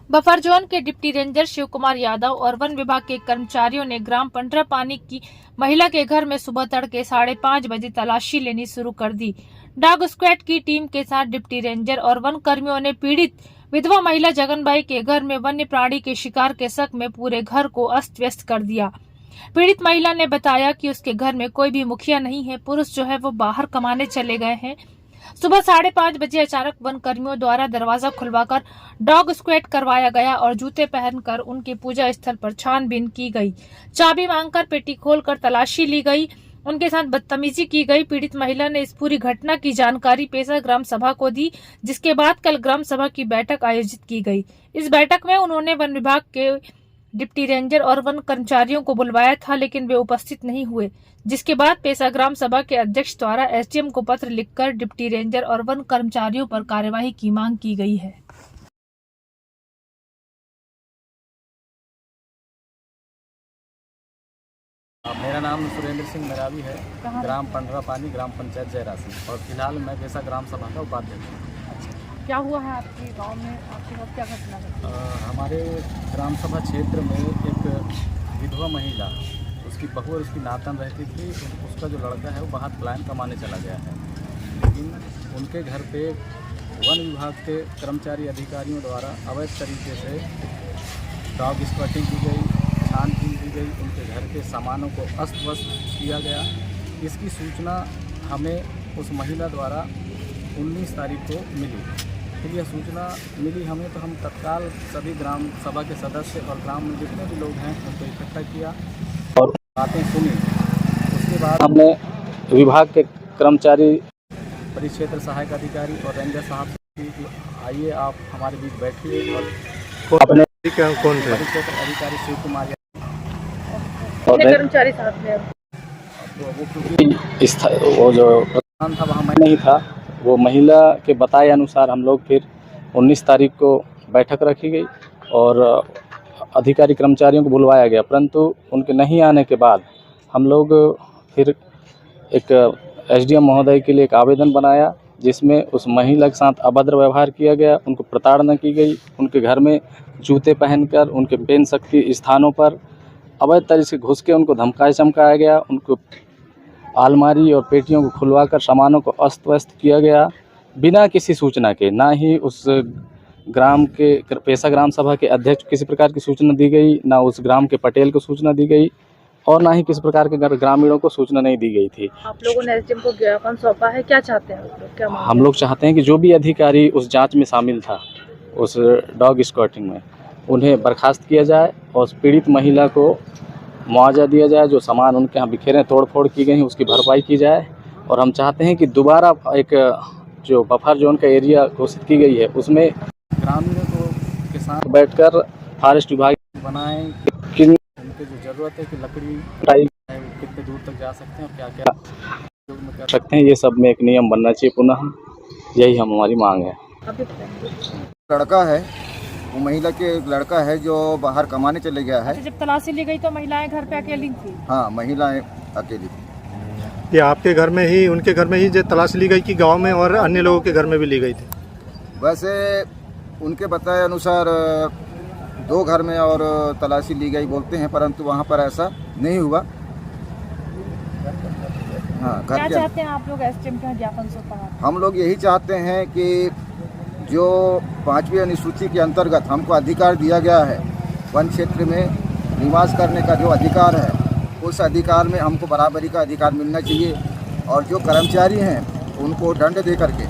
Buffer zone के deputy ranger Shiv Kumar Yadav और one विभाग के कर्मचारियों ने ग्राम पंडरा पानी की महिला के घर में सुबह तड़के 5:30 बजे तलाशी लेनी शुरू कर दी। डॉग स्क्वाड की टीम के साथ डिप्टी रेंजर और वन कर्मियों ने पीड़ित विधवा महिला जगनबाई के घर में वन्य प्राणी के शिकार के शक में पूरे घर को अस्त व्यस्त कर दिया। पीड़ित महिला ने बताया कि उसके घर में कोई भी मुखिया नहीं है, पुरुष जो है वो बाहर कमाने चले गए हैं। सुबह 5:30 बजे अचानक वन कर्मियों द्वारा दरवाजा खुलवाकर डॉग स्क्वाड करवाया गया और जूते पहनकर उनके पूजा स्थल पर छानबीन की गई। चाबी मांगकर पेटी खोलकर तलाशी ली गई, उनके साथ बदतमीजी की गई। पीड़ित महिला ने इस पूरी घटना की जानकारी पेशा ग्राम सभा को दी, जिसके बाद कल ग्राम सभा की बैठक आयोजित की गई। इस बैठक में उन्होंने वन विभाग के डिप्टी रेंजर और वन कर्मचारियों को बुलवाया था, लेकिन वे उपस्थित नहीं हुए, जिसके बाद पेशा ग्राम सभा के अध्यक्ष द्वारा एसडीएम को पत्र लिखकर डिप्टी रेंजर और वन कर्मचारियों पर कार्यवाही की मांग की गई है। मेरा नाम सुरेंद्र सिंह मरावी है, ग्राम पंडरा पानी, ग्राम पंचायत जयरासी, और फिलहाल मैं पेशा ग्राम सभा का उपाध्यक्ष हूँ। क्या हुआ है आपके गांव में, आपके साथ क्या घटना है? हमारे ग्राम सभा क्षेत्र में एक विधवा महिला, उसकी बहू और उसकी नातन रहती थी। उसका जो लड़का है वो बाहर पलायन कमाने चला गया है, लेकिन उनके घर पे वन विभाग के कर्मचारी अधिकारियों द्वारा अवैध तरीके से डॉग स्क्वाटिंग की गई, छानबीन की गई, उनके घर के सामानों को अस्त व्यस्त किया गया। इसकी सूचना हमें उस महिला द्वारा 19 तारीख को मिली। फिर यह सूचना मिली हमें, तो हम तत्काल सभी ग्राम सभा के सदस्य और ग्राम में जितने भी लोग हैं उनको इकट्ठा किया और बातें सुनी। उसके बाद हमने विभाग के कर्मचारी, परिक्षेत्र सहायक अधिकारी और रेंजर साहब से कि आइए आप हमारे बीच बैठिए, और अपने कौन थे परिक्षेत्र अधिकारी शिव कुमार और कर्मचारी साहब ने वो जो प्रधान था वहाँ मैं नहीं था, वो महिला के बताए अनुसार हम लोग फिर 19 तारीख को बैठक रखी गई और अधिकारी कर्मचारियों को बुलवाया गया, परंतु उनके नहीं आने के बाद हम लोग फिर एक एसडीएम महोदय के लिए एक आवेदन बनाया, जिसमें उस महिला के साथ अभद्र व्यवहार किया गया, उनको प्रताड़ना की गई, उनके घर में जूते पहनकर उनके पेन शक्ति स्थानों पर अवैध तरीके से घुस के उनको धमकाया चमकाया गया, उनको अलमारी और पेटियों को खुलवाकर सामानों को अस्त व्यस्त किया गया बिना किसी सूचना के। ना ही उस ग्राम के पेशा ग्राम सभा के अध्यक्ष को किसी प्रकार की सूचना दी गई, ना उस ग्राम के पटेल को सूचना दी गई, और ना ही किसी प्रकार के ग्रामीणों को सूचना नहीं दी गई थी। आप लोगों ने एसडीएम को ज्ञापन सौंपा है, क्या चाहते हैं आप लोग? क्या हम लोग चाहते हैं कि जो भी अधिकारी उस जांच में शामिल था, उस डॉग स्क्वाटिंग में, उन्हें बर्खास्त किया जाए और पीड़ित महिला को मुआवजा दिया जाए। जो सामान उनके यहाँ बिखेरे तोड़ फोड़ की गई उसकी भरपाई की जाए। और हम चाहते हैं कि दोबारा एक जो बफर जोन का एरिया घोषित की गई है उसमें ग्रामीणों को के साथ बैठकर फॉरेस्ट विभाग बनाएं कि उनकी जो ज़रूरत है कि लकड़ी कितने दूर तक जा सकते हैं और क्या क्या कर सकते हैं, ये सब में एक नियम बनना चाहिए। पुनः यही हमारी मांग है। लड़का है, वो महिला के लड़का है जो बाहर कमाने चले गया है। जब तलाशी ली गई तो महिलाएं घर पे अकेली थी? हाँ, महिलाएं अकेली थी। ये आपके घर में ही, उनके घर में ही जो तलाशी ली गई कि गांव में और अन्य लोगों के घर में भी ली गई थी? वैसे उनके बताए अनुसार 2 घर में और तलाशी ली गई बोलते हैं, परंतु वहाँ पर ऐसा नहीं हुआ। हाँ, क्या चाहते हैं आप लोग एसडीएम का ज्ञापन सौंपा? हम लोग यही चाहते हैं कि जो 5वीं अनुसूची के अंतर्गत हमको अधिकार दिया गया है, वन क्षेत्र में निवास करने का जो अधिकार है, उस अधिकार में हमको बराबरी का अधिकार मिलना चाहिए। और जो कर्मचारी हैं उनको दंड दे करके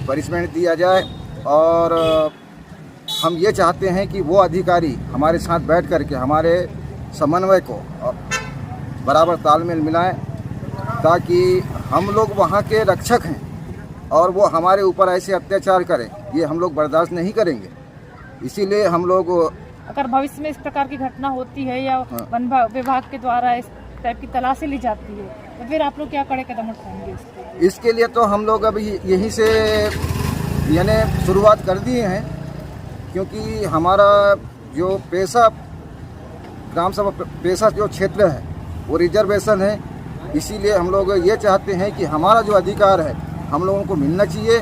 पनिशमेंट दिया जाए। और हम ये चाहते हैं कि वो अधिकारी हमारे साथ बैठ करके हमारे समन्वय को बराबर तालमेल मिलाएं, ताकि हम लोग वहाँ के रक्षक हैं और वो हमारे ऊपर ऐसे अत्याचार करें, ये हम लोग बर्दाश्त नहीं करेंगे। इसीलिए हम लोग, अगर भविष्य में इस प्रकार की घटना होती है या वन विभाग के द्वारा इस टाइप की तलाशी ली जाती है, तो फिर आप लोग क्या कड़े कदम उठाएंगे? इसके लिए तो हम लोग अभी यहीं से यानी शुरुआत कर दिए हैं, क्योंकि हमारा जो पेशा ग्राम सभा पेशा जो क्षेत्र है वो रिजर्वेशन है। इसीलिए हम लोग ये चाहते हैं कि हमारा जो अधिकार है हम लोगों को मिलना चाहिए,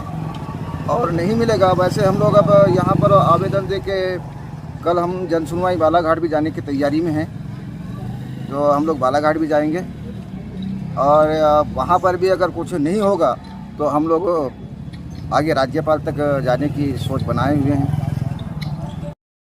और नहीं मिलेगा। वैसे हम लोग अब यहाँ पर आवेदन दे के कल हम जनसुनवाई बालाघाट भी जाने की तैयारी में हैं, तो हम लोग बालाघाट भी जाएंगे, और वहाँ पर भी अगर कुछ नहीं होगा तो हम लोग आगे राज्यपाल तक जाने की सोच बनाए हुए हैं।